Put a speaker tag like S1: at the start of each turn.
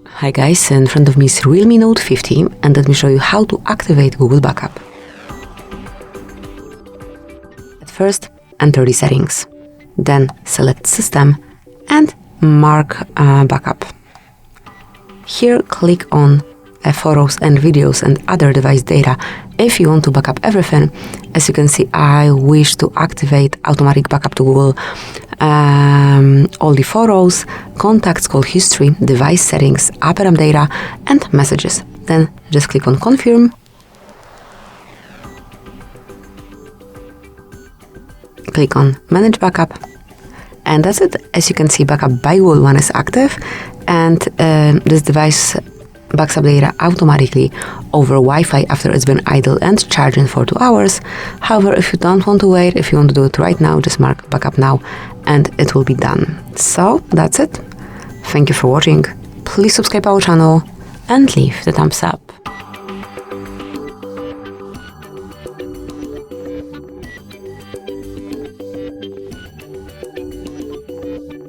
S1: Hi guys, in front of me is REALME Note 50 and let me show you how to activate Google Backup. At first, enter the settings, then select System and mark Backup. Here click on photos and videos and other device data if you want to backup everything. As you can see, I wish to activate automatic backup to Google, all the photos, contacts, call history, device settings, app and app data, and messages. Then just click on confirm. Click on manage backup. And that's it. As you can see, backup by Google One is active, and this device backs up data automatically over Wi-Fi after it's been idle and charging for 2 hours. However, if you don't want to wait, if you want to do it right now, just mark backup now and it will be done. So that's it. Thank you for watching. Please subscribe our channel and leave the thumbs up.